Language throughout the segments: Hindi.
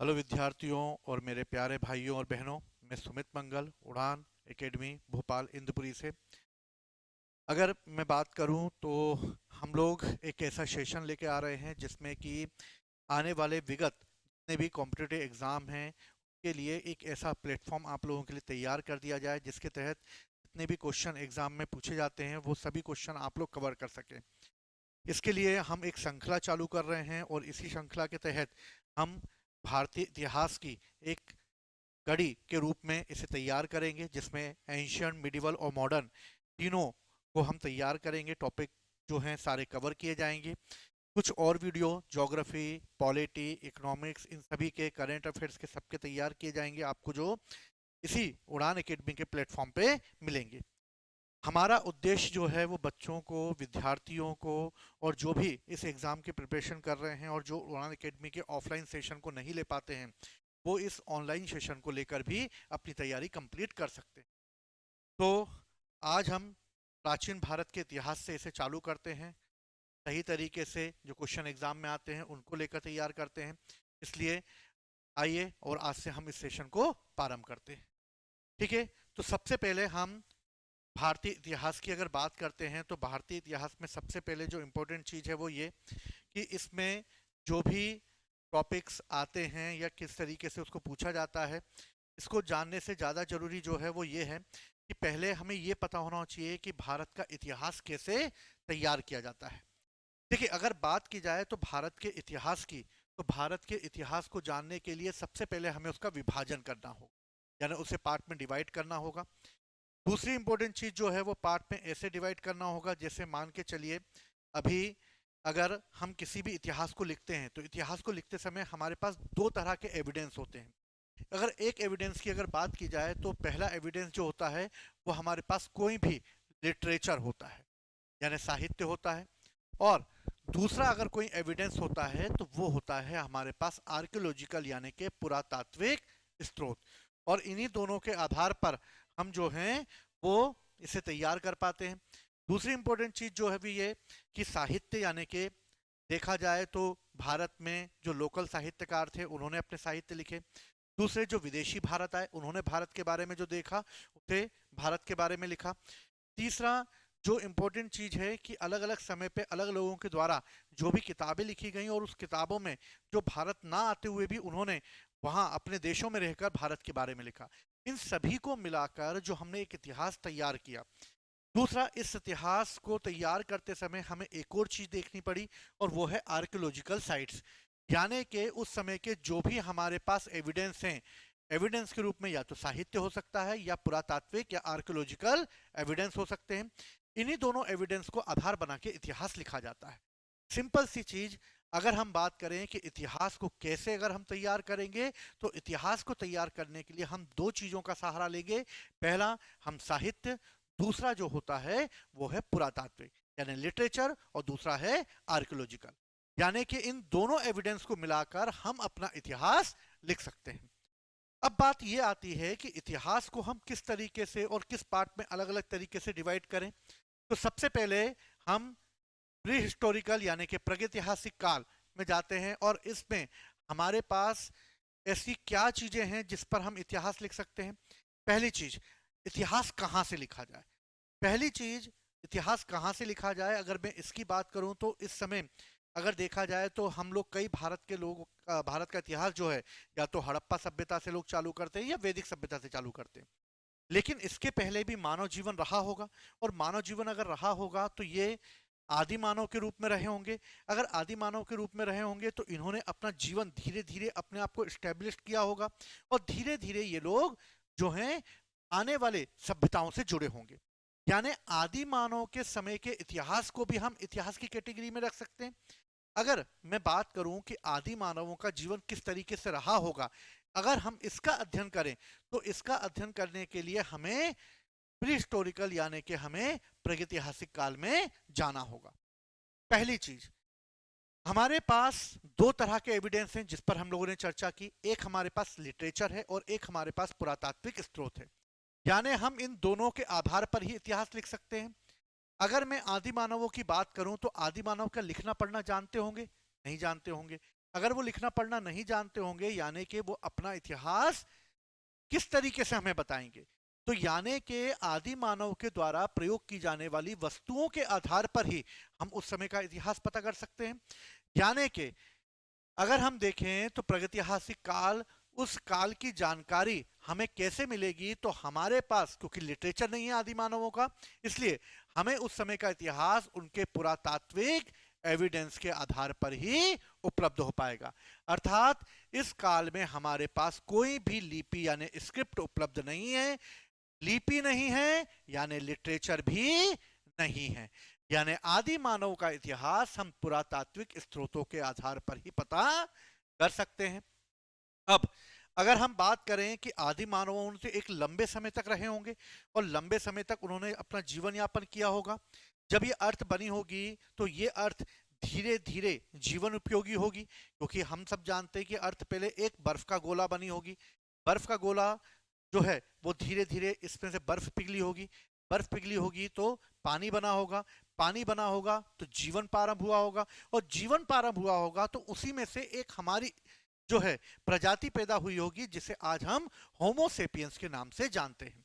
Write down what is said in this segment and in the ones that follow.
हेलो विद्यार्थियों और मेरे प्यारे भाइयों और बहनों। मैं सुमित मंगल उड़ान एकेडमी भोपाल इंदपुरी से। अगर मैं बात करूं तो हम लोग एक ऐसा सेशन लेके आ रहे हैं जिसमें कि आने वाले विगत जितने भी कॉम्पिटिटिव एग्ज़ाम हैं के लिए एक ऐसा प्लेटफॉर्म आप लोगों के लिए तैयार कर दिया जाए जिसके तहत जितने भी क्वेश्चन एग्ज़ाम में पूछे जाते हैं वो सभी क्वेश्चन आप लोग कवर कर सकें। इसके लिए हम एक श्रृंखला चालू कर रहे हैं और इसी श्रृंखला के तहत हम भारतीय इतिहास की एक कड़ी के रूप में इसे तैयार करेंगे जिसमें एंशियंट मिडिवल और मॉडर्न तीनों को हम तैयार करेंगे। टॉपिक जो हैं सारे कवर किए जाएंगे। कुछ और वीडियो ज्योग्राफी पॉलिटी इकोनॉमिक्स इन सभी के करंट अफेयर्स के सबके तैयार किए जाएंगे आपको जो इसी उड़ान एकेडमी के प्लेटफॉर्म पे मिलेंगे। हमारा उद्देश्य जो है वो बच्चों को विद्यार्थियों को और जो भी इस एग्ज़ाम की प्रिपरेशन कर रहे हैं और जो उड़ान एकेडमी के ऑफलाइन सेशन को नहीं ले पाते हैं वो इस ऑनलाइन सेशन को लेकर भी अपनी तैयारी कंप्लीट कर सकते हैं। तो आज हम प्राचीन भारत के इतिहास से इसे चालू करते हैं। सही तरीके से जो क्वेश्चन एग्जाम में आते हैं उनको लेकर तैयार करते हैं। इसलिए आइए और आज से हम इस सेशन को प्रारंभ करते हैं। ठीक है। तो सबसे पहले हम भारतीय इतिहास की अगर बात करते हैं तो भारतीय इतिहास में सबसे पहले जो इम्पोर्टेंट चीज़ है वो ये कि इसमें जो भी टॉपिक्स आते हैं या किस तरीके से उसको पूछा जाता है इसको जानने से ज़्यादा ज़रूरी जो है वो ये है कि पहले हमें ये पता होना चाहिए कि भारत का इतिहास कैसे तैयार किया जाता है। देखिए, अगर बात की जाए तो भारत के इतिहास की, तो भारत के इतिहास को जानने के लिए सबसे पहले हमें उसका विभाजन करना होगा, यानी उसे पार्ट में डिवाइड करना होगा। दूसरी इंपॉर्टेंट चीज जो है वो पार्ट में ऐसे डिवाइड करना होगा जैसे मान के चलिए अभी अगर हम किसी भी इतिहास को लिखते हैं तो इतिहास को लिखते समय हमारे पास दो तरह के एविडेंस होते हैं। अगर एक एविडेंस की अगर बात की जाए तो पहला एविडेंस जो होता है वो हमारे पास कोई भी लिटरेचर होता है, यानी साहित्य होता है। और दूसरा अगर कोई एविडेंस होता है तो वो होता है हमारे पास आर्कियोलॉजिकल यानी कि पुरातात्विक स्रोत। और इन्हीं दोनों के आधार पर हम जो हैं वो इसे तैयार कर पाते हैं। दूसरी इंपॉर्टेंट चीज जो है भी ये कि साहित्य यानी कि देखा जाए तो भारत में जो लोकल साहित्यकार थे उन्होंने अपने साहित्य लिखे। दूसरे जो विदेशी भारत आए उन्होंने भारत के बारे में जो देखा उसे भारत के बारे में लिखा। तीसरा जो इम्पोर्टेंट चीज है कि अलग अलग समय पे अलग लोगों के द्वारा जो भी किताबें लिखी गई और उस किताबों में जो भारत ना आते हुए भी उन्होंने वहां अपने देशों में रहकर भारत के बारे में लिखा। इन सभी को मिलाकर जो हमने एक इतिहास तैयार किया। दूसरा, इस इतिहास को तैयार करते समय हमें एक और चीज देखनी पड़ी और वो है आर्कियोलॉजिकल साइट्स, यानी कि उस समय के जो भी हमारे पास एविडेंस हैं, एविडेंस के रूप में या तो साहित्य हो सकता है या पुरातात्विक या आर्कियोलॉजिकल एविडेंस हो सकते हैं। इन्हीं दोनों एविडेंस को आधार बना के इतिहास लिखा जाता है। सिंपल सी चीज, अगर हम बात करें कि इतिहास को कैसे अगर हम तैयार करेंगे तो इतिहास को तैयार करने के लिए हम दो चीजों का सहारा लेंगे। पहला हम साहित्य, दूसरा जो होता है वो है पुरातात्विक यानी लिटरेचर, और दूसरा है आर्कियोलॉजिकल। यानी कि इन दोनों एविडेंस को मिलाकर हम अपना इतिहास लिख सकते हैं। अब बात ये आती है कि इतिहास को हम किस तरीके से और किस पार्ट में अलग अलग तरीके से डिवाइड करें। तो सबसे पहले हम प्री हिस्टोरिकल यानी कि प्रागैतिहासिक काल में जाते हैं और इसमें हमारे पास ऐसी क्या चीजें हैं जिस पर हम इतिहास लिख सकते हैं। पहली चीज, इतिहास कहाँ से लिखा जाए। पहली चीज, इतिहास कहाँ से लिखा जाए अगर मैं इसकी बात करूं तो इस समय अगर देखा जाए तो हम लोग कई भारत के लोग भारत का इतिहास जो है या तो हड़प्पा सभ्यता से लोग चालू करते हैं या वैदिक सभ्यता से चालू करते हैं। लेकिन इसके पहले भी मानव जीवन रहा होगा, और मानव जीवन अगर रहा होगा तो ये आदि मानव के रूप में रहे होंगे। अगर आदि मानव के रूप में रहे होंगे तो इन्होंने अपना जीवन धीरे धीरे अपने आप को स्टेब्लिश किया होगा और धीरे धीरे ये लोग जो हैं आने वाले सभ्यताओं से जुड़े होंगे। यानी आदि मानव के समय के इतिहास को भी हम इतिहास की कैटेगरी में रख सकते हैं। अगर मैं बात करूं कि आदि मानवों का जीवन किस तरीके से रहा होगा, अगर हम इसका अध्ययन करें तो इसका अध्ययन करने के लिए हमें प्री हिस्टोरिकल यानी कि हमें प्रागैतिहासिक काल में जाना होगा। पहली चीज, हमारे पास दो तरह के एविडेंस हैं जिस पर हम लोगों ने चर्चा की। एक हमारे पास लिटरेचर है और एक हमारे पास पुरातात्विक स्रोत है। यानी हम इन दोनों के आधार पर ही इतिहास लिख सकते हैं। अगर मैं आदि मानवों की बात करूं तो आदि मानव का लिखना पढ़ना जानते होंगे? नहीं जानते होंगे। अगर वो लिखना पढ़ना नहीं जानते होंगे, यानी कि वो अपना इतिहास किस तरीके से हमें बताएंगे? तो यानी कि आदि मानव के द्वारा प्रयोग की जाने वाली वस्तुओं के आधार पर ही हम उस समय का इतिहास पता कर सकते हैं। यानी कि अगर हम देखें तो प्रागैतिहासिक काल, उस काल की जानकारी हमें कैसे मिलेगी? तो हमारे पास क्योंकि लिटरेचर नहीं है आदि मानवों का, इसलिए हमें उस समय का इतिहास उनके पुरातात्विक एविडेंस के आधार पर ही उपलब्ध हो पाएगा। अर्थात इस काल में हमारे पास कोई भी लिपि यानी स्क्रिप्ट उपलब्ध नहीं है। लिपि नहीं है यानी लिटरेचर भी नहीं है। यानी आदि मानव का इतिहास हम पुरातात्विक स्रोतों के आधार पर ही पता कर सकते हैं। अब अगर हम बात करें कि आदि मानवों से एक लंबे समय तक रहे होंगे और लंबे समय तक उन्होंने अपना जीवन यापन किया होगा, जब ये अर्थ बनी होगी तो ये अर्थ धीरे धीरे जीवन उपयोगी होगी, क्योंकि हम सब जानते हैं कि अर्थ पहले एक बर्फ का गोला बनी होगी। बर्फ का गोला जो है वो धीरे धीरे इसमें से बर्फ पिघली होगी, बर्फ पिघली होगी तो पानी बना होगा, पानी बना होगा तो जीवन प्रारंभ हुआ होगा, और जीवन प्रारंभ हुआ होगा तो उसी में से एक हमारी जो है प्रजाति पैदा हुई होगी, जिसे आज हम होमो सेपियंस के नाम से जानते हैं।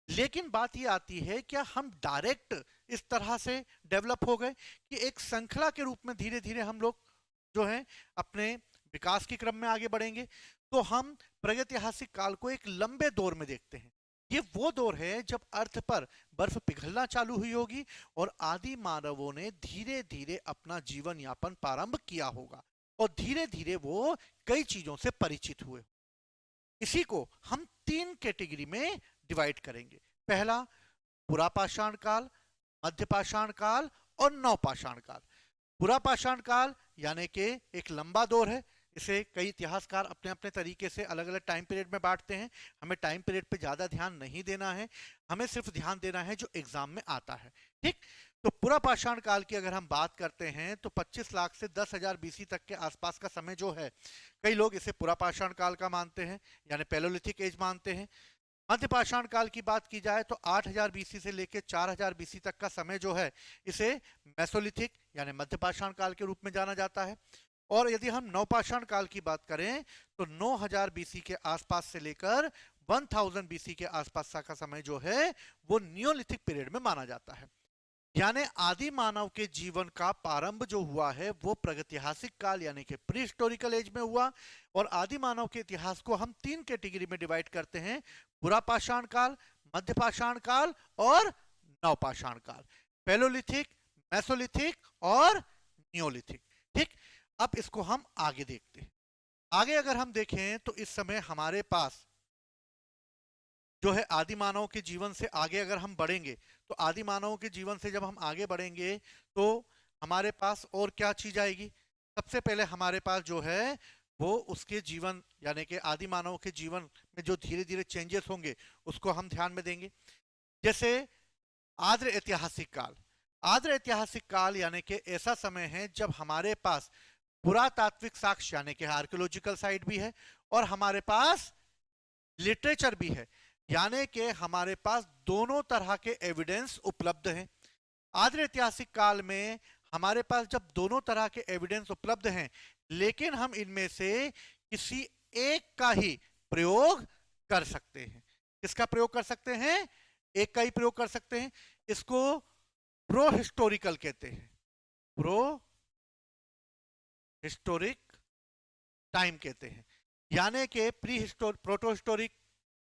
लेकिन बात ये आती है, क्या हम डायरेक्ट इस तरह से डेवलप हो गए कि एक श्रृंखला के रूप में धीरे धीरे हम लोग जो है अपने विकास के क्रम में आगे बढ़ेंगे? तो हम प्रागैतिहासिक काल को एक लंबे दौर में देखते हैं। ये वो दौर है जब अर्थ पर बर्फ पिघलना चालू हुई होगी और आदि मानवों ने धीरे धीरे अपना जीवन यापन प्रारंभ किया होगा और धीरे धीरे वो कई चीजों से परिचित हुए। इसी को हम तीन कैटेगरी में डिवाइड करेंगे। पहला पुरापाषाण काल, मध्यपाषाण काल और नवपाषाण काल। पुरापाषाण काल यानी कि एक लंबा दौर है, इसे कई इतिहासकार अपने अपने तरीके से अलग अलग टाइम पीरियड में बांटते हैं। हमें टाइम पीरियड पे ज़्यादा ध्यान नहीं देना है, हमें सिर्फ ध्यान देना है जो एग्जाम में आता है। ठीक, तो पुरापाषाण काल की अगर हम बात करते हैं तो 25 लाख से 10,000 बीसी तक के आसपास का समय जो है, कई लोग इसे पुरापाषाण काल का मानते हैं यानी पैलोलिथिक एज मानते हैं। मध्यपाषाण काल की बात की जाए तो 8000 बीसी से लेकर 4000 बीसी तक का समय जो है, इसे मेसोलिथिक यानी मध्यपाषाण काल के रूप में जाना जाता है। और यदि हम नवपाषाण काल की बात करें तो 9000 बीसी के आसपास से लेकर 1000 बीसी के आसपास का समय जो है वो नियोलिथिक पीरियड में माना जाता है। यानी आदि मानव के जीवन का प्रारंभ जो हुआ है वो प्रागैतिहासिक काल यानी कि प्री हिस्टोरिकल एज में हुआ। और आदि मानव के इतिहास को हम तीन कैटेगरी में डिवाइड करते हैं: पुरापाषाण काल, मध्यपाषाण काल और नवपाषाण काल, पैलोलिथिक, मेसोलिथिक और नियोलिथिक। ठीक, अब इसको हम आगे देखते हैं। आगे अगर हम देखें तो इस समय हमारे पास जो है आदि मानव के जीवन से आगे अगर हम बढ़ेंगे तो आदि मानव के जीवन से जब हम आगे बढ़ेंगे तो हमारे पास और क्या चीज आएगी? सबसे पहले हमारे पास जो है वो उसके जीवन यानी कि आदि मानव के जीवन में जो धीरे धीरे चेंजेस होंगे उसको हम ध्यान में देंगे। जैसे आद्र ऐतिहासिक काल। आद्र ऐतिहासिक काल यानी कि ऐसा समय है जब हमारे पास पुरातात्विक साक्ष्य यानी कि आर्कियोलॉजिकल साइट भी है और हमारे पास लिटरेचर भी है, यानी कि हमारे पास दोनों तरह के एविडेंस उपलब्ध हैं। आद्र ऐतिहासिक काल में हमारे पास जब दोनों तरह के एविडेंस उपलब्ध हैं, लेकिन हम इनमें से किसी एक का ही प्रयोग कर सकते हैं। किसका प्रयोग कर सकते हैं? एक का ही प्रयोग कर सकते हैं। इसको प्रो हिस्टोरिकल कहते हैं, प्रो हिस्टोरिक टाइम कहते हैं। यानी कि प्रोटो हिस्टोरिक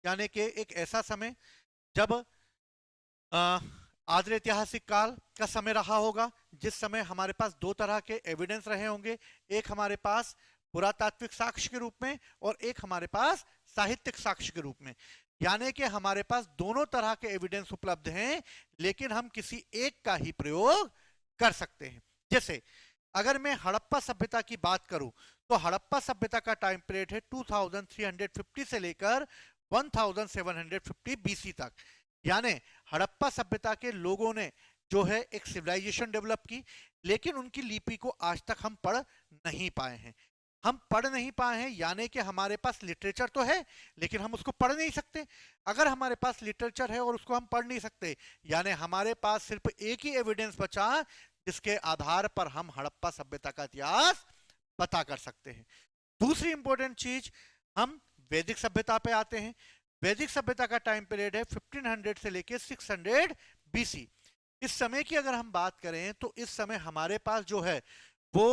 यानी कि एक ऐसा समय जब आद्र ऐतिहासिक काल का समय रहा होगा जिस समय हमारे पास दो तरह के एविडेंस रहे होंगे, एक हमारे पास पुरातात्विक साक्ष्य के रूप में और एक हमारे पास साहित्यिक साक्ष्य के रूप में। यानी कि हमारे पास दोनों तरह के एविडेंस उपलब्ध हैं, लेकिन हम किसी एक का ही प्रयोग कर सकते हैं। जैसे अगर मैं हड़प्पा सभ्यता की बात करूं तो हड़प्पा सभ्यता का टाइम पीरियड है 2350 से लेकर 1750 बीसी तक। यानी हड़प्पा सभ्यता के लोगों ने जो है एक सिविलाइजेशन डेवलप की, लेकिन उनकी लिपि को आज तक हम पढ़ नहीं पाए हैं। हम पढ़ नहीं पाए हैं यानी कि हमारे पास लिटरेचर तो है लेकिन हम उसको पढ़ नहीं सकते। अगर हमारे पास लिटरेचर है और उसको हम पढ़ नहीं सकते, यानी हमारे पास सिर्फ एक ही एविडेंस बचा जिसके आधार पर हम हड़प्पा सभ्यता का इतिहास पता कर सकते हैं। दूसरी इंपॉर्टेंट चीज, हम वैदिक सभ्यता पे आते हैं। वैदिक सभ्यता का टाइम पीरियड है 1500 से लेके 600 बीसी। इस समय की अगर हम बात करें तो इस समय हमारे पास जो है वो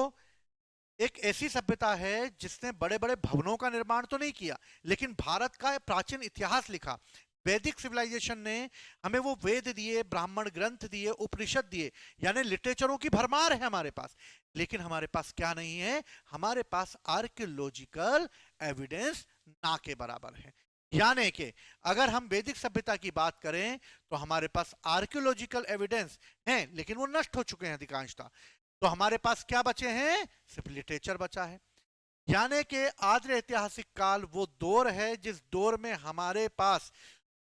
एक ऐसी सभ्यता है जिसने बड़े बड़े भवनों का निर्माण तो नहीं किया, लेकिन भारत का प्राचीन इतिहास लिखा। वैदिक सिविलाइजेशन ने हमें वो वेद दिए, ब्राह्मण ग्रंथ दिए, उपनिषद दिए, यानी लिटरेचरों की भरमार है हमारे पास। लेकिन हमारे पास क्या नहीं है? हमारे पास आर्कियोलॉजिकल एविडेंस ना के बराबर है। यानी कि अगर हम वैदिक सभ्यता की बात करें तो हमारे पास आर्कियोलॉजिकल एविडेंस हैं, लेकिन वो नष्ट हो चुके हैं अधिकांशतः। तो हमारे पास क्या बचे हैं? सिर्फ लिटरेचर बचा है। यानी कि आद्य ऐतिहासिक काल वो दौर है जिस दौर में हमारे पास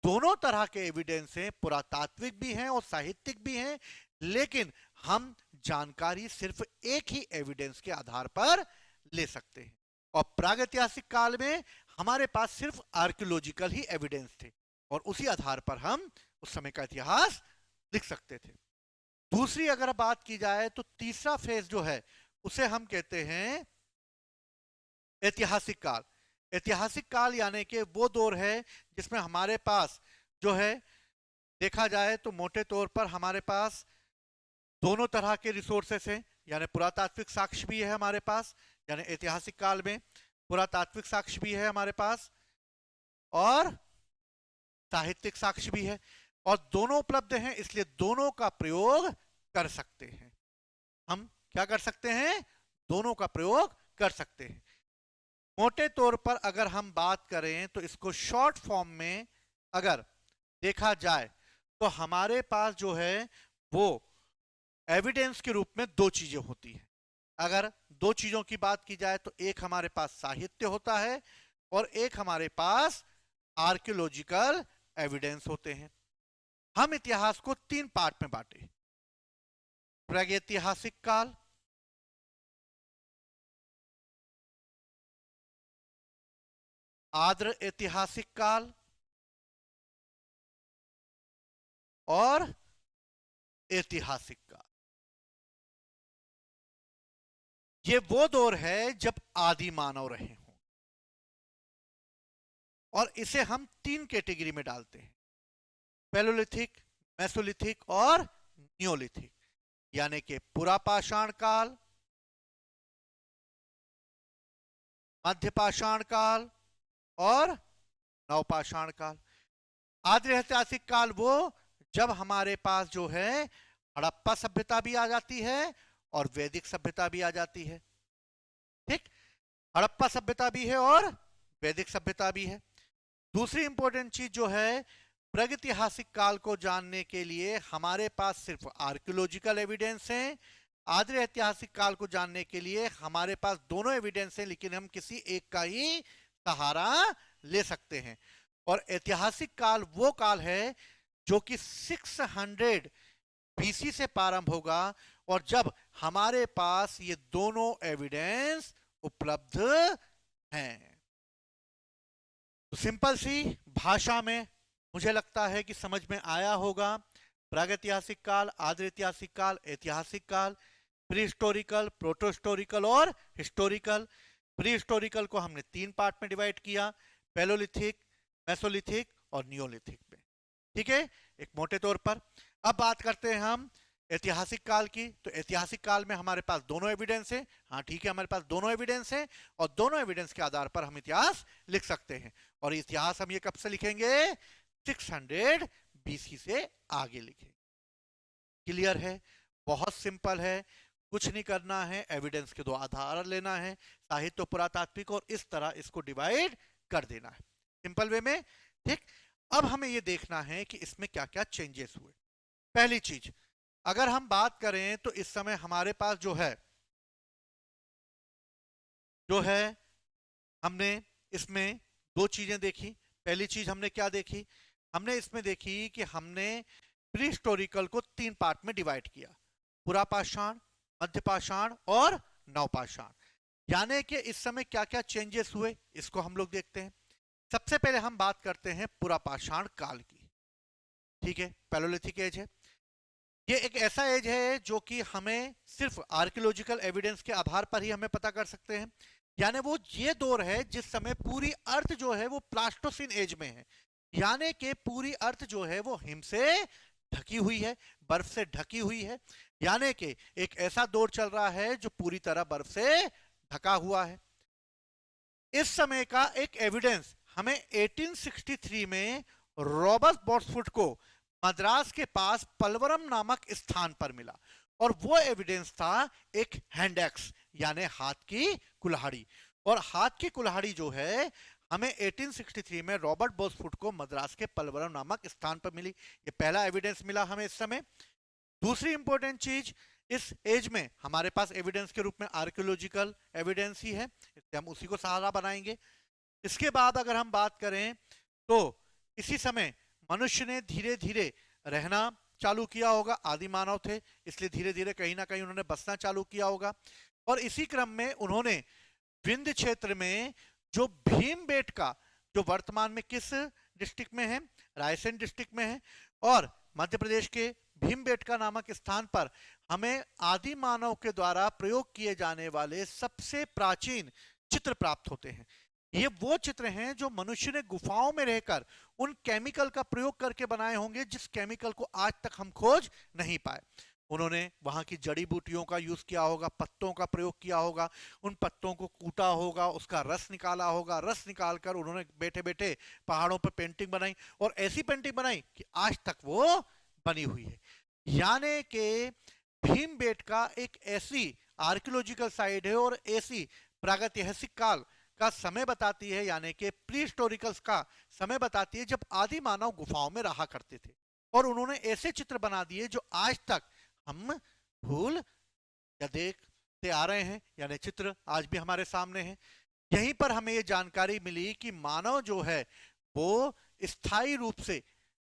दोनों तरह के एविडेंस हैं, पुरातात्विक भी हैं और साहित्यिक भी हैं, लेकिन हम जानकारी सिर्फ एक ही एविडेंस के आधार पर ले सकते हैं। और प्रागैतिहासिक काल में हमारे पास सिर्फ आर्कियोलॉजिकल ही एविडेंस थे और उसी आधार पर हम उस समय का इतिहास लिख सकते थे। दूसरी अगर बात की जाए तो तीसरा फेज जो है उसे हम कहते हैं ऐतिहासिक काल। ऐतिहासिक काल यानी कि वो दौर है जिसमें हमारे पास जो है देखा जाए तो मोटे तौर पर हमारे पास दोनों तरह के रिसोर्सेस हैं, यानी पुरातात्विक साक्ष्य भी है हमारे पास, यानी ऐतिहासिक काल में पुरातात्विक साक्ष्य भी है हमारे पास और साहित्यिक साक्ष्य भी है, और दोनों उपलब्ध हैं, इसलिए दोनों का प्रयोग कर सकते हैं। हम क्या कर सकते हैं? दोनों का प्रयोग कर सकते हैं। मोटे तौर पर अगर हम बात करें तो इसको शॉर्ट फॉर्म में अगर देखा जाए तो हमारे पास जो है वो एविडेंस के रूप में दो चीजें होती हैं। अगर दो चीजों की बात की जाए तो एक हमारे पास साहित्य होता है और एक हमारे पास आर्कियोलॉजिकल एविडेंस होते हैं। हम इतिहास को तीन पार्ट में बांटे: प्रागैतिहासिक काल, आद्र ऐतिहासिक काल और ऐतिहासिक काल। ये वो दौर है जब आदि मानव रहे हों, और इसे हम तीन कैटेगरी में डालते हैं: पैलोलिथिक, मेसोलिथिक और नियोलिथिक। यानी कि पुरापाषाण काल, मध्यपाषाण काल और नवपाषाण काल। आद्य ऐतिहासिक काल वो जब हमारे पास जो है हड़प्पा सभ्यता भी आ जाती है और वैदिक सभ्यता भी आ जाती है। ठीक, हड़प्पा सभ्यता भी है और वैदिक सभ्यता भी है। दूसरी इंपॉर्टेंट चीज जो है, प्रागैतिहासिक काल को जानने के लिए हमारे पास सिर्फ आर्कियोलॉजिकल एविडेंस हैं। आद्य ऐतिहासिक काल को जानने के लिए हमारे पास दोनों एविडेंस हैं, लेकिन हम किसी एक का ही सहारा ले सकते हैं। और ऐतिहासिक काल वो काल है जो कि 600 बीसी से प्रारंभ होगा, और जब हमारे पास ये दोनों एविडेंस उपलब्ध हैं। तो सिंपल सी भाषा में मुझे लगता है कि समझ में आया होगा। प्रागैतिहासिक काल, आद्य ऐतिहासिक काल, ऐतिहासिक काल, प्री हिस्टोरिकल, प्रोटो हिस्टोरिकल और हिस्टोरिकल। प्री हिस्टोरिकल को हमने तीन पार्ट में डिवाइड किया: पैलोलिथिक, मेसोलिथिक और नियोलिथिक में। ठीक है, एक मोटे तौर पर। अब बात करते हैं हम ऐतिहासिक काल की। तो ऐतिहासिक काल में हमारे पास दोनों एविडेंस है। हाँ ठीक है, हमारे पास दोनों एविडेंस है और दोनों एविडेंस के आधार पर हम इतिहास लिख सकते हैं। और इतिहास हम ये कब से लिखेंगे? 600 बीसी से आगे लिखेंगे। क्लियर है? बहुत सिंपल है, कुछ नहीं करना है, एविडेंस के दो आधार लेना है, साहित्य पुरातात्विक, और इस तरह इसको डिवाइड कर देना है सिंपल वे में। ठीक, अब हमें ये देखना है कि इसमें क्या क्या चेंजेस हुए। पहली चीज, अगर हम बात करें तो इस समय हमारे पास जो है हमने इसमें दो चीजें देखी। पहली चीज हमने क्या देखी? हमने इसमें देखी कि हमने प्री हिस्टोरिकल को तीन पार्ट में डिवाइड किया: पुरापाषाण, मध्यपाषाण और नवपाषाण। यानी कि इस समय क्या क्या चेंजेस हुए इसको हम लोग देखते हैं। सबसे पहले हम बात करते हैं पुरापाषाण काल की। ठीक है, पैलोलिथिक एज है। ये एक ऐसा एज है जो कि हमें सिर्फ आर्कियोलॉजिकल एविडेंस के आधार पर ही हमें पता कर सकते हैं। यानी वो ये दौर है जिस समय पूरी अर्थ जो है वो प्लास्टोसिन एज में है, यानी कि पूरी अर्थ जो है वो हिम से ढकी हुई है, बर्फ से ढकी हुई है। यानी कि एक ऐसा दौर चल रहा है जो पूरी तरह बर्फ से ढका हुआ है। इस समय का एक एविडेंस हमें 1863 में रॉबर्ट बॉर्डसफुट को मद्रास के पास पलवरम नामक स्थान पर मिला, और वो एविडेंस था एक हैंड एक्स यानी हाथ की कुल्हाड़ी। और हाथ की कुल्हाड़ी जो है हमें 1863 में रॉबर्ट बॉर्डसफुट को मद्रास के पलवरम नामक स्थान पर मिली। ये पहला एविडेंस मिला हमें इस समय। दूसरी इंपॉर्टेंट चीज, इस एज में हमारे पास एविडेंस के रूप में आर्कियोलॉजिकल एविडेंस ही है, इससे हम उसी को सहारा बनाएंगे। इसके बाद अगर हम बात करें तो इसी समय मनुष्य ने धीरे धीरे रहना चालू किया होगा। आदि मानव थे, इसलिए धीरे धीरे कहीं ना कहीं उन्होंने बसना चालू किया होगा। और इसी क्रम में उन्होंने विंध्य क्षेत्र में जो भीमबेटका, जो वर्तमान में किस डिस्ट्रिक्ट में है, रायसेन डिस्ट्रिक्ट में है, और मध्य प्रदेश के भीमबेटका नामक स्थान पर हमें आदि मानव के द्वारा प्रयोग किए जाने वाले सबसे प्राचीन चित्र प्राप्त होते हैं। ये वो चित्र हैं जो मनुष्य ने गुफाओं में रहकर उन केमिकल का प्रयोग करके बनाए होंगे जिस केमिकल को आज तक हम खोज नहीं पाए। उन्होंने वहां की जड़ी बूटियों का यूज किया होगा, पत्तों का प्रयोग किया होगा, उन पत्तों को कूटा होगा, उसका रस निकाला होगा, रस निकालकर उन्होंने बैठे बैठे पहाड़ों पर पेंटिंग बनाई, और ऐसी पेंटिंग बनाई कि आज तक वो बनी हुई है। यानी कि भीमबेटका एक ऐसी आर्कियोलॉजिकल साइट है और ऐसी प्रागैतिहासिक काल का समय बताती है, यानी कि प्री हिस्टोरिकल्स का समय बताती है जब आदि मानव गुफाओं में रहा करते थे। और उन्होंने ऐसे चित्र बना दिए जो आज तक हम भूल या देखते आ रहे हैं, यानी चित्र आज भी हमारे सामने हैं। यहीं पर हमें ये जानकारी मिली कि मानव जो है वो स्थायी रूप से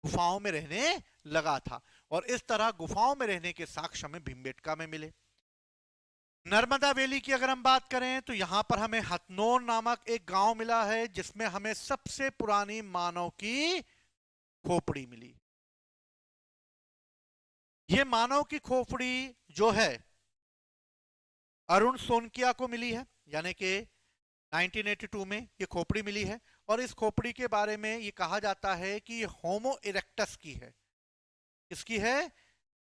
गुफाओं में रहने लगा था, और इस तरह गुफाओं में रहने के साक्ष्य हमें भीमबेटका में मिले। नर्मदा वैली की अगर हम बात करें तो यहां पर हमें हथनोर नामक एक गांव मिला है जिसमें हमें सबसे पुरानी मानव की खोपड़ी मिली। ये मानव की खोपड़ी जो है अरुण सोनकिया को मिली है, यानी कि 1982 में ये खोपड़ी मिली है। और इस खोपड़ी के बारे में ये कहा जाता है कि ये होमो इरेक्टस की है। इसकी है,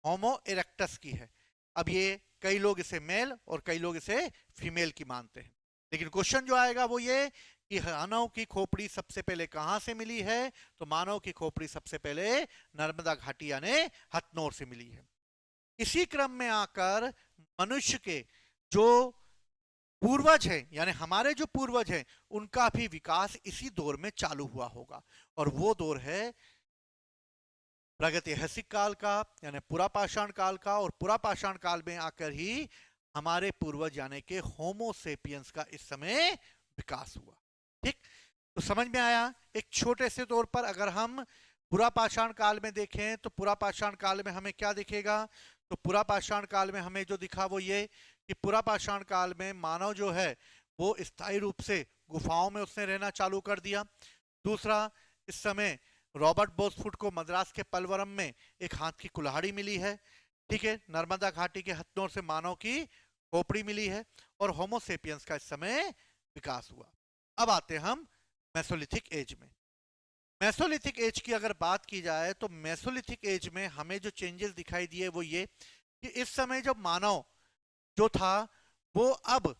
होमो इरेक्टस की है। अब ये कई लोग इसे मेल और कई लोग इसे फीमेल की मानते हैं, लेकिन क्वेश्चन जो आएगा वो ये कि मानव की खोपड़ी सबसे पहले कहां से मिली है, तो मानव की खोपड़ी सबसे पहले नर्मदा घाटी यानी हथनोर से मिली है। इसी क्रम में आकर मनुष्य के जो पूर्वज हैं, यानी हमारे जो पूर्वज हैं, उनका भी विकास इसी दौर में चालू हुआ होगा, और वो दौर है प्रागैतिहासिक काल का, यानी पुरापाषाण काल का। और पुरापाषाण काल में आकर ही हमारे पूर्वज यानी के होमोसेपियंस का इस समय विकास हुआ। ठीक, तो समझ में आया। एक छोटे से तौर पर अगर हम पुरापाषाण काल में देखें तो पुरापाषाण काल में हमें क्या दिखेगा, तो पुरापाषाण काल में हमें जो दिखा वो ये कि पुरापाषाण काल में मानव जो है वो स्थायी रूप से गुफाओं में उसने रहना चालू कर दिया। दूसरा, इस समय रॉबर्ट बॉर्डसफुट को मद्रास के पलवरम में एक हाथ की कुल्हाड़ी मिली है। ठीक है, नर्मदा घाटी के हथनोर से मानव की खोपड़ी मिली है, और होमोसेपियंस का इस समय विकास हुआ। अब आते हम मेसोलिथिक एज में। मेसोलिथिक एज की अगर बात की जाए तो मेसोलिथिक एज में हमें जो चेंजेस दिखाई दिए वो ये कि इस समय जब मानव जो था वो अब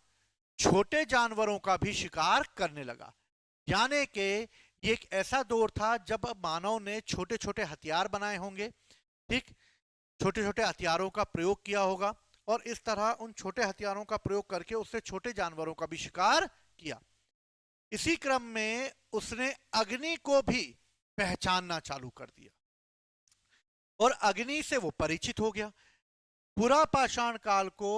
छोटे जानवरों का भी शिकार करने लगा। यानी कि ये एक ऐसा दौर था जब मानव ने छोटे छोटे हथियार बनाए होंगे। ठीक, छोटे छोटे हथियारों का प्रयोग किया होगा, और इस तरह उन छोटे हथियारों का प्रयोग करके उससे छोटे जानवरों का भी शिकार किया। इसी क्रम में उसने अग्नि को भी पहचानना चालू कर दिया, और अग्नि से वो परिचित हो गया। पूरा पाषाण काल को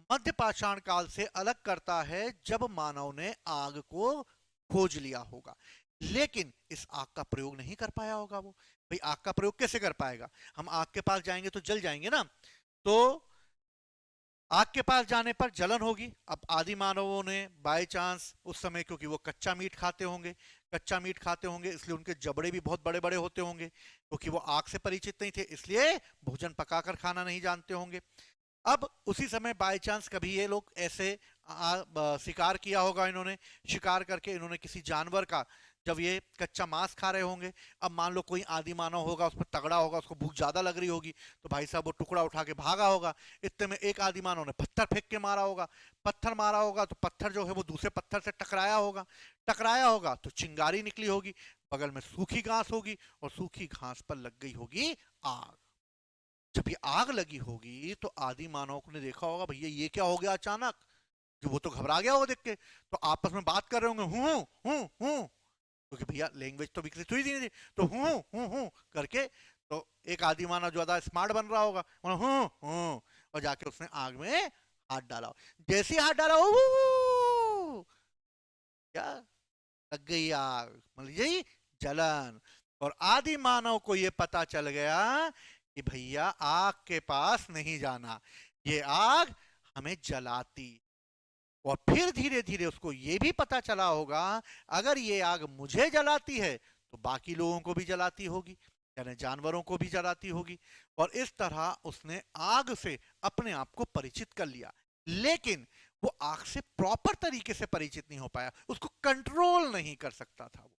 मध्य पाषाण काल से अलग करता है जब मानव ने आग को खोज लिया होगा, लेकिन इस आग का प्रयोग नहीं कर पाया होगा। वो भाई आग का प्रयोग कैसे कर पाएगा, हम आग के पास जाएंगे तो जल जाएंगे ना। तो आग के पास जाने पर जलन होगी। अब आदि मानवों ने बाय चांस उस समय, क्योंकि वो कच्चा मीट खाते होंगे, इसलिए उनके जबड़े भी बहुत बड़े बड़े होते होंगे, क्योंकि वो आग से परिचित नहीं थे, इसलिए भोजन पकाकर खाना नहीं जानते होंगे। अब उसी समय बाय चांस कभी ये लोग ऐसे शिकार किया होगा, इन्होंने शिकार करके इन्होंने किसी जानवर का, जब ये कच्चा मांस खा रहे होंगे, अब मान लो कोई आदि मानव होगा, उस पर तगड़ा होगा, उसको भूख ज्यादा लग रही होगी, तो भाई साहब वो टुकड़ा उठा के भागा होगा। इतने में एक आदि मानव ने पत्थर फेंक के मारा होगा। पत्थर मारा होगा तो पत्थर जो है वो दूसरे पत्थर से टकराया होगा तो चिंगारी निकली होगी। बगल में सूखी घास होगी और सूखी घास पर लग गई होगी आग। जब ये आग लगी होगी तो आदि मानव ने देखा होगा, भैया ये क्या हो गया अचानक, कि वो तो घबरा गया होगा देख के, तो आपस में बात कर रहे होंगे, हूं, क्योंकि भैया लैंग्वेज तो विकसित हुई नहीं थी, तो हूं करके, तो एक आदि मानव ज्यादा स्मार्ट बन रहा होगा, हूं, और जाके उसने आग में हाथ डाला। जैसे ही हाथ डाला, क्या लग गई आग, मतलब यही जलन। और आदि मानव को यह पता चल गया कि भैया आग के पास नहीं जाना, ये आग हमें जलाती। और फिर धीरे धीरे उसको ये भी पता चला होगा, अगर ये आग मुझे जलाती है तो बाकी लोगों को भी जलाती होगी, यानी जानवरों को भी जलाती होगी। और इस तरह उसने आग से अपने आप को परिचित कर लिया। लेकिन वो आग से प्रॉपर तरीके से परिचित नहीं हो पाया, उसको कंट्रोल नहीं कर सकता था वो,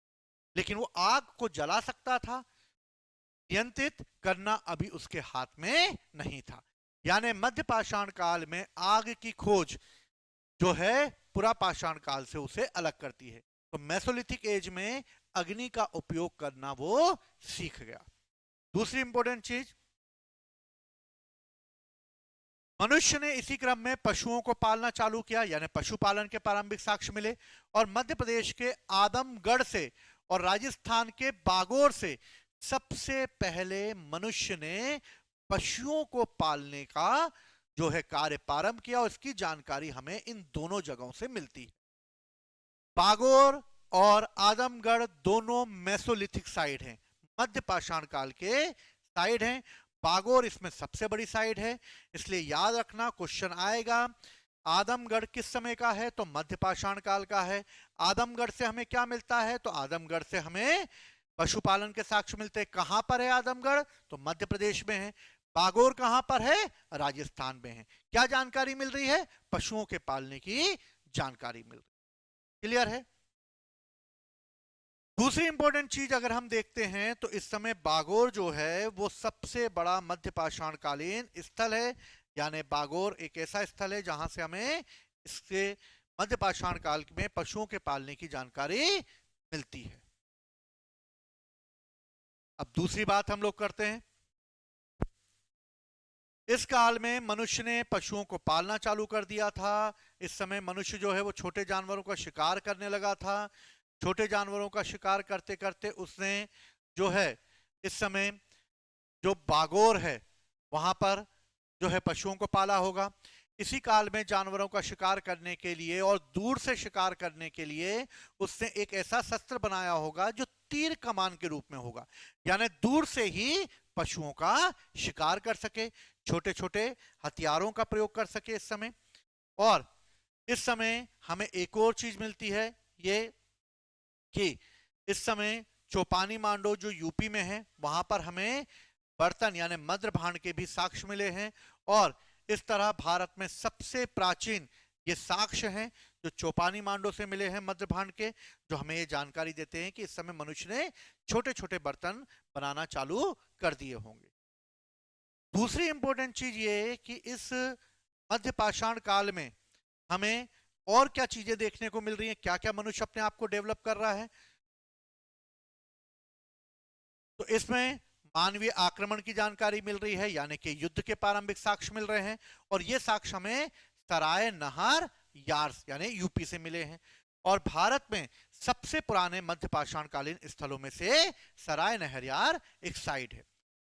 लेकिन वो आग को जला सकता था, नियंत्रित करना अभी उसके हाथ में नहीं था। यानी मध्य पाषाण काल में आग की खोज जो है पुरा पाषाण काल से उसे अलग करती है। तो मेसोलिथिक एज में अग्नि का उपयोग करना वो सीख गया। दूसरी इंपॉर्टेंट चीज, मनुष्य ने इसी क्रम में पशुओं को पालना चालू किया, यानी पशुपालन के प्रारंभिक साक्ष्य मिले। और मध्य प्रदेश के आदमगढ़ से और राजस्थान के बागोर से सबसे पहले मनुष्य ने पशुओं को पालने का जो है कार्य प्रारंभ किया, और इसकी जानकारी हमें इन दोनों जगहों से मिलती है। बागोर और आदमगढ़ दोनों मेसोलिथिक साइट हैं, मध्य पाषाण काल के साइट हैं। बागोर इसमें सबसे बड़ी साइट है, इसलिए याद रखना क्वेश्चन आएगा, आदमगढ़ किस समय का है, तो मध्य पाषाण काल का है। आदमगढ़ से हमें क्या मिलता है, तो आदमगढ़ से हमें पशुपालन के साक्ष्य मिलते हैं। कहां पर है आदमगढ़, तो मध्य प्रदेश में है। बागोर कहां पर है, राजस्थान में है। क्या जानकारी मिल रही है, पशुओं के पालने की जानकारी मिल रही है। क्लियर है। दूसरी इंपॉर्टेंट चीज अगर हम देखते हैं तो इस समय बागोर जो है वो सबसे बड़ा मध्य पाषाण कालीन स्थल है। यानी बागोर एक ऐसा स्थल है जहां से हमें इसके मध्य पाषाण काल में पशुओं के पालने की जानकारी मिलती है। अब दूसरी बात हम लोग करते हैं, इस काल में मनुष्य ने पशुओं को पालना चालू कर दिया था। इस समय मनुष्य जो है वो छोटे जानवरों का शिकार करने लगा था। छोटे जानवरों का शिकार करते करते उसने जो है इस समय जो बागोर है वहां पर जो है पशुओं को पाला होगा। इसी काल में जानवरों का शिकार करने के लिए और दूर से शिकार करने के लिए उसने एक ऐसा शस्त्र बनाया होगा जो तीर कमान के रूप में होगा, यानी दूर से ही पशुओं का शिकार कर सके, छोटे छोटे हथियारों का प्रयोग कर सके इस समय। और इस समय हमें एक और चीज मिलती है, ये कि इस समय चौपानी मांडो जो यूपी में है वहां पर हमें बर्तन यानी मद्र भांड के भी साक्ष्य मिले हैं। और इस तरह भारत में सबसे प्राचीन ये साक्ष्य हैं जो चौपानी मांडो से मिले हैं मद्र भांड के, जो हमें ये जानकारी देते हैं कि इस समय मनुष्य ने छोटे छोटे बर्तन बनाना चालू कर दिए होंगे। दूसरी इंपॉर्टेंट चीज ये कि इस मध्य पाषाण काल में हमें और क्या चीजें देखने को मिल रही हैं, क्या क्या मनुष्य अपने आप को डेवलप कर रहा है। तो इसमें मानवीय आक्रमण की जानकारी मिल रही है, यानी कि युद्ध के प्रारंभिक साक्ष्य मिल रहे हैं। और ये साक्ष्य हमें सराय नहार यार्स यानी यूपी से मिले हैं। और भारत में सबसे पुराने मध्य पाषाण कालीन स्थलों में से सराय नहरयार एक साइट है,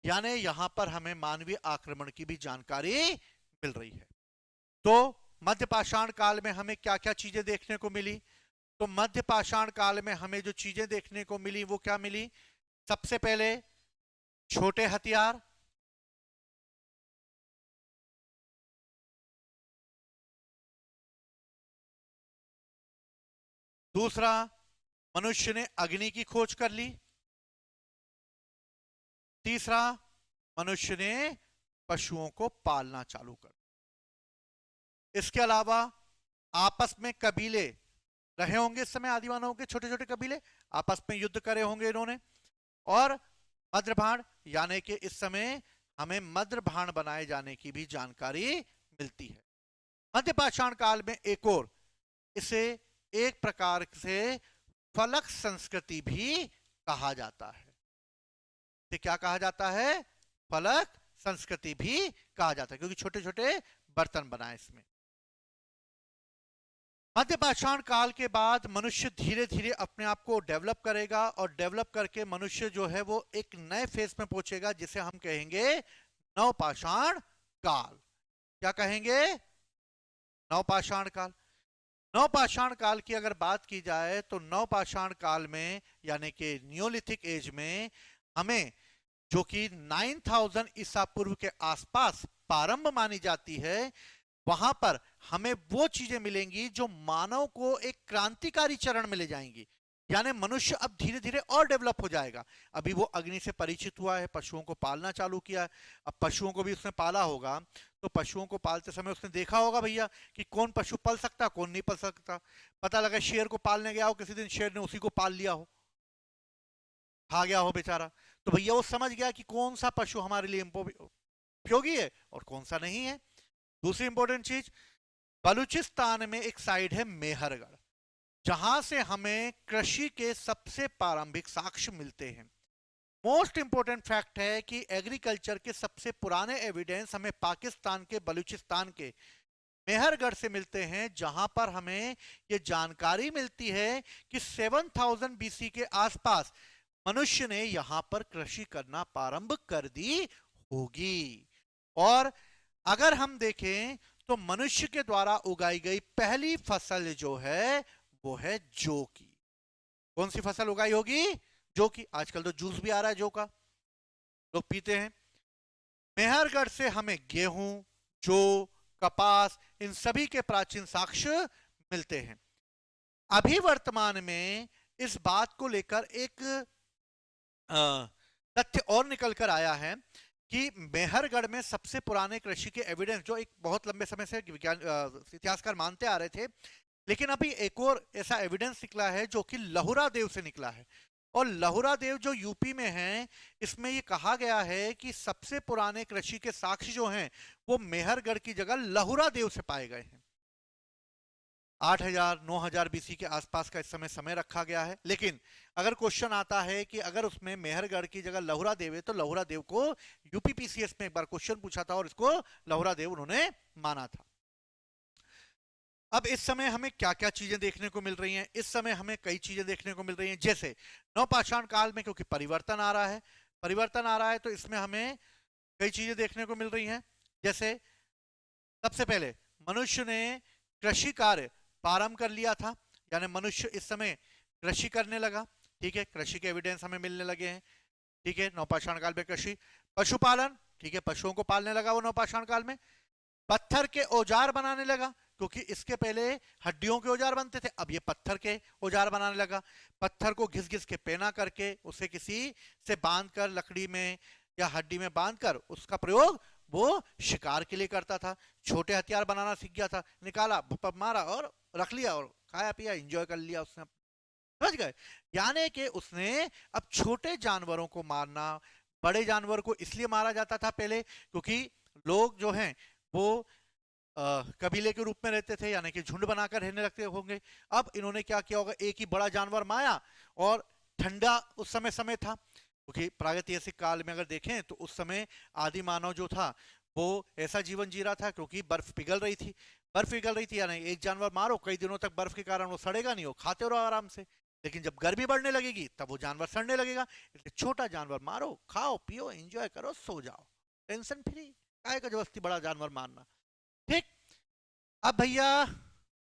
यानी यहां पर हमें मानवीय आक्रमण की भी जानकारी मिल रही है। तो मध्य पाषाण काल में हमें क्या क्या चीजें देखने को मिली, तो मध्य पाषाण काल में हमें जो चीजें देखने को मिली वो क्या मिली, सबसे पहले छोटे हथियार, दूसरा, मनुष्य ने अग्नि की खोज कर ली। तीसरा, मनुष्य ने पशुओं को पालना चालू कर। इसके अलावा आपस में कबीले रहे होंगे इस समय, आदिमानव के छोटे छोटे कबीले आपस में युद्ध करे होंगे इन्होंने। और मद्रभाण, यानी कि इस समय हमें मद्रभाण बनाए जाने की भी जानकारी मिलती है। मध्य पाषाण काल में एक और, इसे एक प्रकार से फलक संस्कृति भी कहा जाता है। इसे क्या कहा जाता है? फलक संस्कृति भी कहा जाता है, क्योंकि छोटे छोटे बर्तन बनाए इसमें। मध्य पाषाण काल के बाद मनुष्य धीरे धीरे अपने आप को डेवलप करेगा, और डेवलप करके मनुष्य जो है वो एक नए फेज में पहुंचेगा, जिसे हम कहेंगे नवपाषाण काल। क्या कहेंगे? नवपाषाण काल। नवपाषाण काल की अगर बात की जाए तो नवपाषाण काल में, यानी कि नियोलिथिक एज में, हमें जो कि 9000 ईसा पूर्व के आसपास प्रारंभ मानी जाती है, वहां पर हमें वो चीजें मिलेंगी जो मानव को एक क्रांतिकारी चरण में ले जाएंगी। यानी मनुष्य अब धीरे धीरे और डेवलप हो जाएगा। अभी वो अग्नि से परिचित हुआ है, पशुओं को पालना चालू किया है। अब पशुओं को भी उसने पाला होगा, तो पशुओं को पालते समय उसने देखा होगा भैया कि कौन पशु पल सकता, कौन नहीं पल सकता। पता लगा शेर को पालने गया हो, किसी दिन शेर ने उसी को पाल लिया हो, खा गया हो बेचारा, तो भैया वो समझ गया कि कौन सा पशु हमारे लिए उपयोगी है और कौन सा नहीं है। दूसरी इंपॉर्टेंट चीज, बलूचिस्तान में एक साइड है मेहरगढ़, जहां से हमें कृषि के सबसे प्रारंभिक साक्ष्य मिलते हैं। मोस्ट इंपॉर्टेंट फैक्ट है कि एग्रीकल्चर के सबसे पुराने एविडेंस हमें पाकिस्तान के बलूचिस्तान के मेहरगढ़ से मिलते हैं, जहां पर हमें यह जानकारी मिलती है कि 7000 बीसी के आसपास मनुष्य ने यहां पर कृषि करना प्रारंभ कर दी होगी। और अगर हम देखें तो मनुष्य के द्वारा उगाई गई पहली फसल जो है वो है जौ की। कौन सी फसल उगाई होगी? जौ की। आजकल तो जूस भी आ रहा है जौ का, लोग पीते हैं। मेहरगढ़ से हमें गेहूं, जौ, कपास, इन सभी के प्राचीन साक्ष्य मिलते हैं। अभी वर्तमान में इस बात को लेकर एक तथ्य और निकल कर आया है कि मेहरगढ़ में सबसे पुराने कृषि के एविडेंस, जो एक बहुत लंबे समय से विज्ञान इतिहासकार मानते आ रहे थे, लेकिन अभी एक और ऐसा एविडेंस निकला है जो कि लहुरा देव से निकला है। और लहुरा देव जो यूपी में है, इसमें ये कहा गया है कि सबसे पुराने कृषि के साक्ष्य जो हैं वो मेहरगढ़ की जगह लहुरा देव से पाए गए हैं। 8000 9000 बीसी के आसपास का इस समय रखा गया है। लेकिन अगर क्वेश्चन आता है कि अगर उसमें मेहरगढ़ की जगह लहुरा देव है, तो लहुरा देव को यूपीपीसीएस में एक बार क्वेश्चन पूछा था और इसको लहुरा देव उन्होंने माना था। अब इस समय हमें क्या क्या चीजें देखने को मिल रही हैं? इस समय हमें कई चीजें देखने को मिल रही हैं, जैसे नवपाषाण काल में क्योंकि परिवर्तन आ रहा है, तो इसमें हमें कई चीजें देखने को मिल रही हैं। जैसे सबसे पहले मनुष्य ने कृषि कार्य प्रारंभ कर लिया था, यानी मनुष्य इस समय कृषि करने लगा। ठीक है, कृषि के एविडेंस हमें मिलने लगे हैं। ठीक है, नवपाषाण काल में कृषि। पशुपालन, ठीक है, पशुओं को पालने लगा वो नवपाषाण काल में। पत्थर के औजार बनाने लगा, क्योंकि इसके पहले हड्डियों के औजार बनते थे, अब ये पत्थर के औजार बनाने लगा। पत्थर को घिस घिस के पेना करके उसे किसी से बांधकर, लकड़ी में या हड्डी में बांधकर उसका प्रयोग वो शिकार के लिए करता था। छोटे हथियार बनाना सीख गया था, निकाला, मारा और रख लिया और खाया पिया, एंजॉय कर लिया उसने। समझ गए? यानी कि उसने अब छोटे जानवरों को मारना, बड़े जानवर को इसलिए मारा जाता था पहले क्योंकि लोग जो हैं वो कबीले के रूप में रहते थे, यानी कि झुंड बनाकर रहने लगते होंगे। अब इन्होंने क्या किया होगा, एक ही बड़ा जानवर मारा, और ठंडा उस समय था, क्योंकि प्रागैतिहासिक काल में अगर देखें तो उस समय आदि मानव जो था वो ऐसा जीवन जी रहा था क्योंकि बर्फ पिघल रही थी। बर्फ पिघल रही थी, यानी एक जानवर मारो, कई दिनों तक बर्फ के कारण वो सड़ेगा नहीं, वो खाते रहो आराम से। लेकिन जब गर्मी बढ़ने लगेगी तब वो जानवर सड़ने लगेगा, इसलिए छोटा जानवर मारो, खाओ पियो, एंजॉय करो, सो जाओ, टेंशन फ्री। काहे का जबरदस्ती बड़ा जानवर मारना। ठीक। अब भैया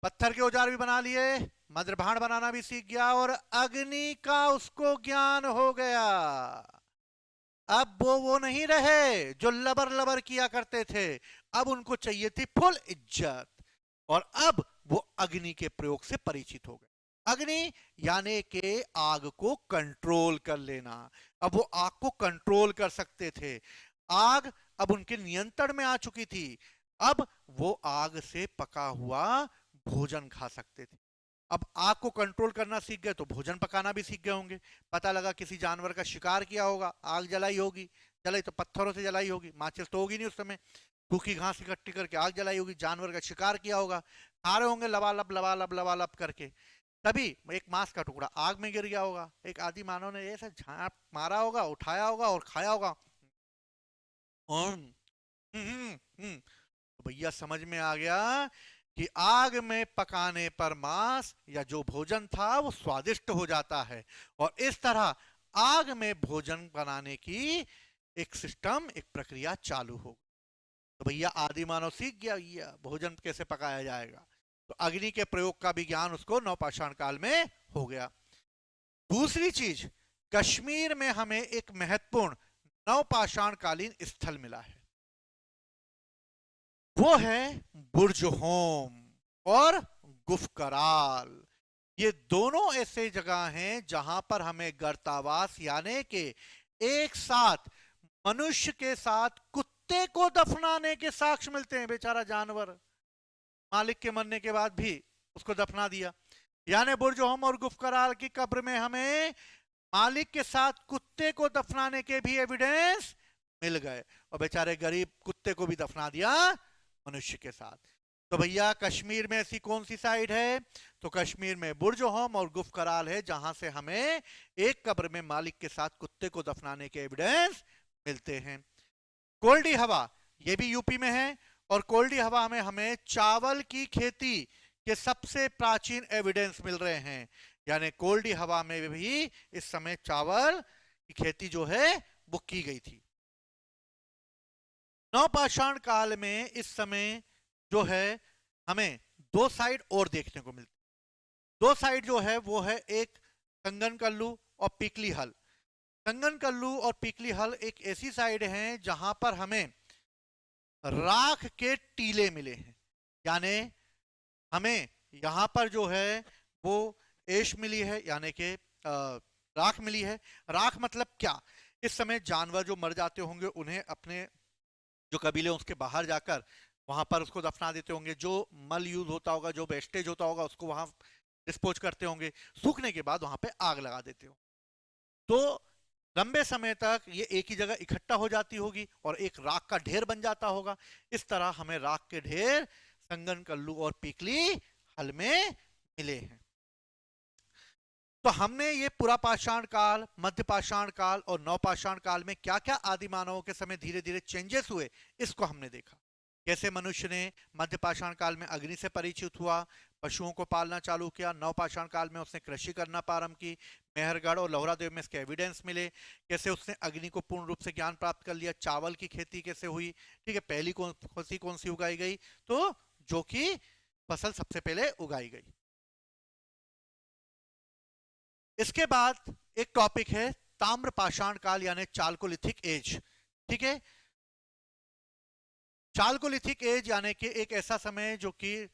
पत्थर के औजार भी बना लिए, मद्रभाण बनाना भी सीख गया, और अग्नि का उसको ज्ञान हो गया। अब वो नहीं रहे जो लबर लबर किया करते थे, अब उनको चाहिए थी फुल इज्जत, और अब वो अग्नि के प्रयोग से परिचित हो गए। अग्नि यानी कि आग को कंट्रोल कर लेना। अब वो आग को कंट्रोल कर सकते थे। आग अब उनके नियंत्रण में आ चुकी थी। अब वो आग से पका हुआ भोजन खा सकते थे। अब आग को कंट्रोल करना सीख गए तो भोजन पकाना भी सीख गए होंगे। पता लगा किसी जानवर का शिकार किया होगा, आग जलाई होगी, जलाई तो पत्थरों से जलाई होगी, माचिस तो होगी नहीं उस समय, सूखी घास इकट्ठी करके आग जलाई होगी, जानवर का शिकार किया होगा, खा रहे होंगे लबालब लबालब लबालब करके, तभी एक मांस का टुकड़ा आग में गिर गया होगा, एक आदि मानव ने ऐसे झांप मारा होगा, उठाया होगा और खाया होगा। तो भैया समझ में आ गया कि आग में पकाने पर मांस या जो भोजन था वो स्वादिष्ट हो जाता है। और इस तरह आग में भोजन बनाने की एक सिस्टम, एक प्रक्रिया चालू हो। तो भैया आदि मानव सीख गया भैया भोजन कैसे पकाया जाएगा। तो अग्नि के प्रयोग का भी ज्ञान उसको नवपाषाण काल में हो गया। दूसरी चीज, कश्मीर में हमें एक महत्वपूर्ण नवपाषाण कालीन स्थल मिला है, वो है बुर्जहोम और गुफकराल। ये दोनों ऐसे जगह हैं जहां पर हमें गर्तावास यानी कि एक साथ मनुष्य के साथ कुत्ते को दफनाने के साक्ष्य मिलते हैं। बेचारा जानवर मालिक के मरने के बाद भी उसको दफना दिया। यानी बुर्जहोम और गुफकराल की कब्र में हमें मालिक के साथ कुत्ते को दफनाने के भी एविडेंस मिल गए, और बेचारे गरीब कुत्ते को भी दफना दिया मनुष्य के साथ। तो भैया कश्मीर में ऐसी कौन सी साइड है? तो कश्मीर में बुर्जहोम और गुफकराल है, जहां से हमें एक कब्र में मालिक के साथ कुत्ते को दफनाने के एविडेंस मिलते हैं। कोल्डी हवा, ये भी यूपी में है, और कोल्डी हवा में हमें चावल की खेती के सबसे प्राचीन एविडेंस मिल रहे हैं। यानी कोल्डी हवा में भी इस समय चावल की खेती जो है वो की गई थी। नवपाषाण काल में इस समय जो है हमें दो साइड और देखने को मिलती। दो साइड जो है वो है एक कंगन कल्लू और पिकली हल। कंगन कल्लू और पिकली हल एक ऐसी साइड है जहां पर हमें राख के टीले मिले हैं। यानी हमें यहां पर जो है वो एश मिली है, यानी कि राख मिली है। राख मतलब क्या? इस समय जानवर जो मर जाते होंगे उन्हें अपने जो कबीले उसके बाहर जाकर वहां पर उसको दफना देते होंगे। जो मल यूज होता होगा, जो वेस्टेज होता होगा, उसको वहां डिस्पोज करते होंगे। सूखने के बाद वहां पे आग लगा देते हो, तो लंबे समय तक ये एक ही जगह इकट्ठा हो जाती होगी और एक राख का ढेर बन जाता होगा। इस तरह हमें राख के ढेर संगन कल्लू और पीकली हल में मिले हैं। तो हमने ये पुरापाषाण काल, मध्यपाषाण काल और नवपाषाण काल में क्या क्या आदि मानवों के समय धीरे धीरे चेंजेस हुए, इसको हमने देखा। कैसे मनुष्य ने मध्यपाषाण काल में अग्नि से परिचित हुआ, पशुओं को पालना चालू किया, नवपाषाण काल में उसने कृषि करना प्रारंभ की, मेहरगढ़ और लोहरादेव में इसके एविडेंस मिले। कैसे उसने अग्नि को पूर्ण रूप से ज्ञान प्राप्त कर लिया, चावल की खेती कैसे हुई, ठीक है, पहली कौन सी उगाई गई, तो जो कि फसल सबसे पहले उगाई गई। इसके बाद एक टॉपिक है ताम्रपाषाण काल यानी चालकोलिथिक एज। ठीक है, चालकोलिथिक एज यानी कि एक ऐसा समय जो कि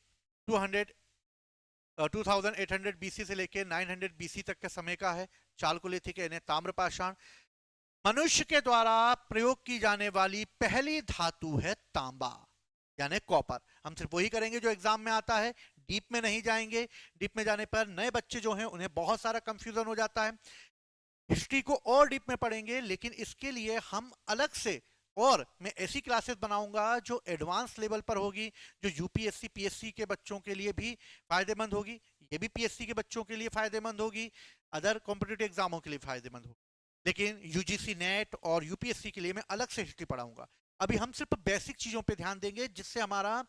2800 बीसी से लेकर 900 बीसी तक के समय का है। चालकोलिथिक यानी ताम्रपाषाण। मनुष्य के द्वारा प्रयोग की जाने वाली पहली धातु है तांबा यानी कॉपर। हम सिर्फ वही करेंगे जो एग्जाम में आता है, डीप में नहीं जाएंगे। डीप में जाने पर नए बच्चे जो हैं उन्हें बहुत सारा कंफ्यूजन हो जाता है। हिस्ट्री को और डीप में पढ़ेंगे, लेकिन इसके लिए हम अलग से और मैं ऐसी क्लासेस बनाऊंगा जो एडवांस लेवल पर होगी, जो यूपीएससी पीएससी के बच्चों के लिए भी फायदेमंद होगी, ये भी पीएससी के बच्चों के लिए फायदेमंद होगी, अदर कॉम्पिटिटिव एग्जामों के लिए फायदेमंद होगी। लेकिन यूजीसी नेट और यूपीएससी के लिए मैं अलग से हिस्ट्री पढ़ाऊंगा। अभी हम सिर्फ बेसिक चीजों पे ध्यान देंगे जिससे हमारा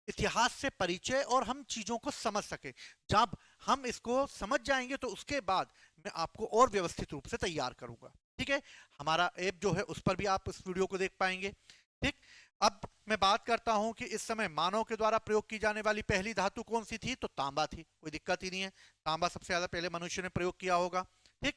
इतिहास से परिचय और हम चीजों को समझ सके। जब हम इसको समझ जाएंगे तो उसके बाद मैं आपको और व्यवस्थित रूप से तैयार करूंगा। ठीक है, हमारा ऐप जो है उस पर भी आप इस वीडियो को देख पाएंगे। ठीक, अब मैं बात करता हूं कि इस समय मानव के द्वारा प्रयोग की जाने वाली पहली धातु कौन सी थी, तो तांबा थी। कोई दिक्कत ही नहीं है, तांबा सबसे ज्यादा पहले मनुष्य ने प्रयोग किया होगा। ठीक,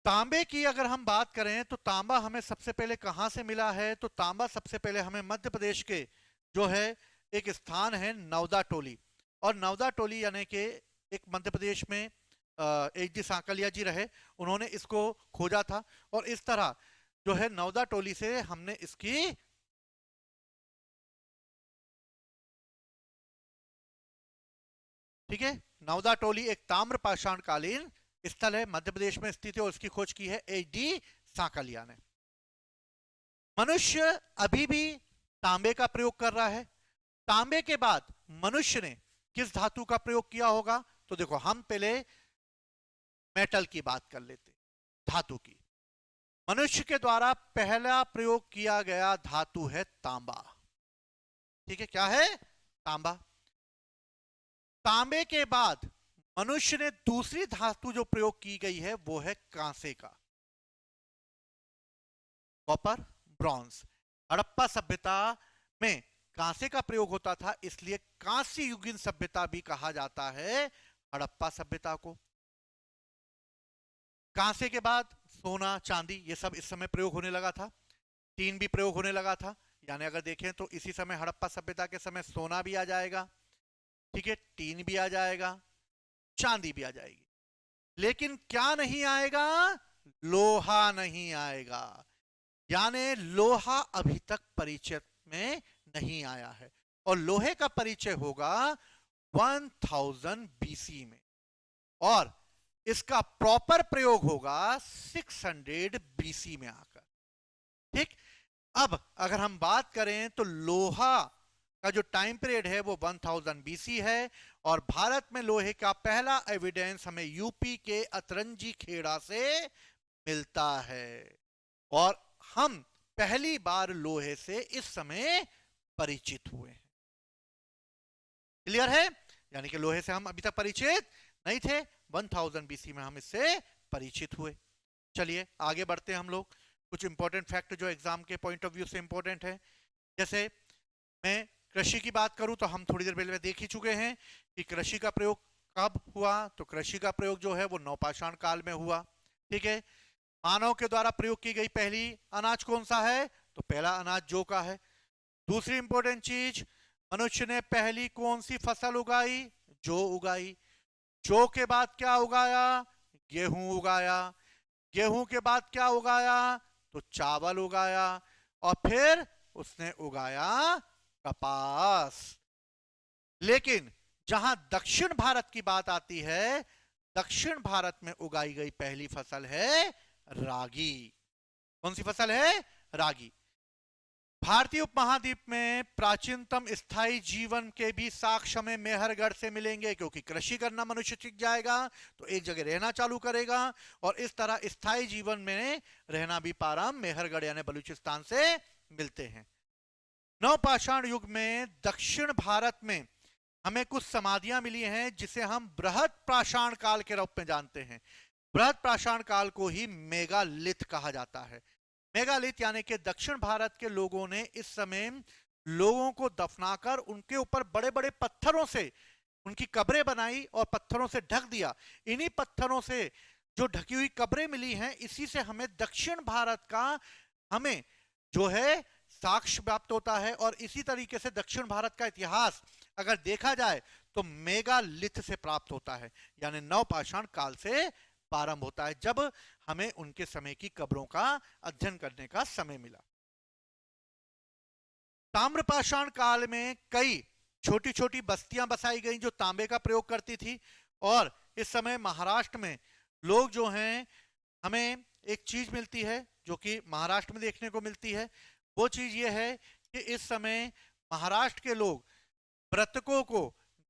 तांबे की अगर हम बात करें तो तांबा हमें सबसे पहले कहां से मिला है, तो तांबा सबसे पहले हमें मध्य प्रदेश के जो है एक स्थान है नवदा टोली। और नवदा टोली यानी कि एक मध्य प्रदेश में एच डी सांकलिया जी रहे, उन्होंने इसको खोजा था। और इस तरह जो है नवदा टोली से हमने इसकी ठीक है, नवदा टोली एक ताम्र पाषाण कालीन स्थल है, मध्य प्रदेश में स्थित है और उसकी खोज की है एच डी सांकलिया ने। मनुष्य अभी भी तांबे का प्रयोग कर रहा है। तांबे के बाद मनुष्य ने किस धातु का प्रयोग किया होगा? तो देखो, हम पहले मेटल की बात कर लेते, धातु की। मनुष्य के द्वारा पहला प्रयोग किया गया धातु है तांबा। ठीक है, क्या है? तांबा। तांबे के बाद मनुष्य ने दूसरी धातु जो प्रयोग की गई है वो है कांसे का, कॉपर, ब्रॉन्ज। हड़प्पा सभ्यता में कांसे का प्रयोग होता था, इसलिए कांस्य युगीन सभ्यता भी कहा जाता है हड़प्पा सभ्यता को। कांसे के बाद सोना, चांदी, ये सब इस समय प्रयोग होने लगा था। टीन भी प्रयोग होने लगा था, यानी अगर देखें तो इसी समय हड़प्पा सभ्यता के समय सोना भी आ जाएगा, ठीक है, टीन भी आ जाएगा, चांदी भी आ जाएगी। लेकिन क्या नहीं आएगा? लोहा नहीं आएगा। यानी लोहा अभी तक परिचय में नहीं आया है, और लोहे का परिचय होगा 1000 बीसी में, और इसका प्रॉपर प्रयोग होगा 600 बीसी में आकर। ठीक, अब अगर हम बात करें तो लोहा का जो टाइम पीरियड है वो 1000 बीसी है, और भारत में लोहे का पहला एविडेंस हमें यूपी के अतरंजी खेड़ा से मिलता है, और हम पहली बार लोहे से इस समय परिचित हुए हैं। क्लियर है? यानी कि लोहे से हम अभी तक परिचित नहीं थे, 1000 बीसी में हम इससे परिचित हुए। चलिए आगे बढ़ते हैं हम लोग। कुछ इंपॉर्टेंट फैक्ट जो एग्जाम के पॉइंट ऑफ व्यू से इंपॉर्टेंट है, जैसे मैं कृषि की बात करूं तो हम थोड़ी देर पहले देख ही चुके हैं कि कृषि का प्रयोग कब हुआ। तो कृषि का प्रयोग जो है वो नवपाषाण काल में हुआ। ठीक है, मानव के द्वारा प्रयोग की गई पहली अनाज कौन सा है? तो पहला अनाज जौ का है। दूसरी इंपॉर्टेंट चीज, मनुष्य ने पहली कौन सी फसल उगाई? जौ उगाई। जौ के बाद क्या उगाया? गेहूं उगाया। गेहूं के बाद क्या उगाया? तो चावल उगाया, और फिर उसने उगाया कपास। लेकिन जहां दक्षिण भारत की बात आती है, दक्षिण भारत में उगाई गई पहली फसल है रागी। कौन सी फसल है? रागी। भारतीय उपमहाद्वीप में प्राचीनतम स्थायी जीवन के भी साक्ष्य हमें मेहरगढ़ से मिलेंगे, क्योंकि कृषि करना मनुष्य सीख जाएगा तो एक जगह रहना चालू करेगा, और इस तरह स्थायी जीवन में रहना भी पारंपरिक मेहरगढ़ यानी बलूचिस्तान से मिलते हैं। नवपाषाण युग में दक्षिण भारत में हमें कुछ समाधियां मिली हैं जिसे हम बृहद पाषाण काल के रूप में जानते हैं। बृहद पाषाण काल को ही मेगालिथ कहा जाता है। मेगालिथ यानी कि दक्षिण भारत के लोगों ने इस समय लोगों को दफनाकर उनके ऊपर बड़े बड़े पत्थरों से उनकी कब्रें बनाई और पत्थरों से ढक दिया। इन्हीं पत्थरों से जो ढकी हुई कब्रें मिली हैं, इसी से हमें दक्षिण भारत का हमें जो है साक्ष्य प्राप्त होता है। और इसी तरीके से दक्षिण भारत का इतिहास अगर देखा जाए तो मेगालिथ से प्राप्त होता है, यानी नवपाषाण काल से प्रारंभ होता है, जब हमें उनके समय की कब्रों का अध्ययन करने का समय मिला। ताम्रपाषाण काल में कई छोटी छोटी बस्तियां बसाई गई जो तांबे का प्रयोग करती थी, और इस समय महाराष्ट्र में लोग जो हैं, हमें एक चीज मिलती है जो कि महाराष्ट्र में देखने को मिलती है। वो चीज ये है कि इस समय महाराष्ट्र के लोग मृतकों को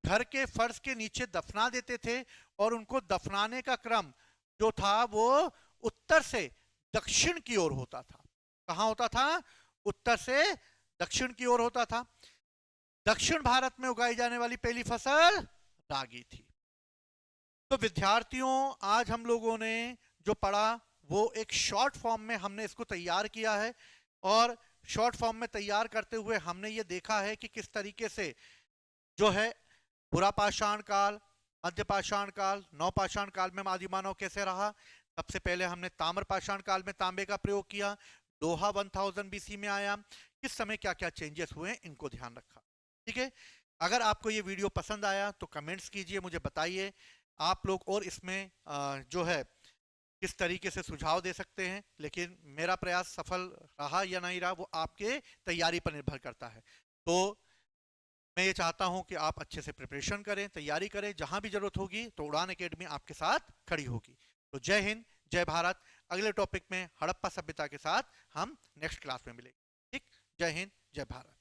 घर के फर्श के नीचे दफना देते थे, और उनको दफनाने का क्रम जो था वो उत्तर से दक्षिण की ओर होता था। कहां होता था? उत्तर से दक्षिण की ओर होता था। दक्षिण भारत में उगाई जाने वाली पहली फसल रागी थी। तो विद्यार्थियों, आज हम लोगों ने जो पढ़ा वो एक शॉर्ट फॉर्म में हमने इसको तैयार किया है, और शॉर्ट फॉर्म में तैयार करते हुए हमने ये देखा है कि किस तरीके से जो है पुरा पाषाण काल, मध्य पाषाण काल, नवपाषाण काल में आदि मानव कैसे रहा। सबसे पहले हमने ताम्र पाषाण काल में तांबे का प्रयोग किया, लोहा 1000 बीसी में आया, किस समय क्या क्या चेंजेस हुए इनको ध्यान रखा। ठीक है, अगर आपको ये वीडियो पसंद आया तो कमेंट्स कीजिए, मुझे बताइए आप लोग और इसमें जो है किस तरीके से सुझाव दे सकते हैं। लेकिन मेरा प्रयास सफल रहा या नहीं रहा वो आपके तैयारी पर निर्भर करता है। तो मैं ये चाहता हूं कि आप अच्छे से प्रिपरेशन करें, तैयारी करें, जहां भी जरूरत होगी तो उड़ान एकेडमी आपके साथ खड़ी होगी। तो जय हिंद, जय भारत। अगले टॉपिक में हड़प्पा सभ्यता के साथ हम नेक्स्ट क्लास में मिलेंगे। ठीक, जय हिंद, जय भारत।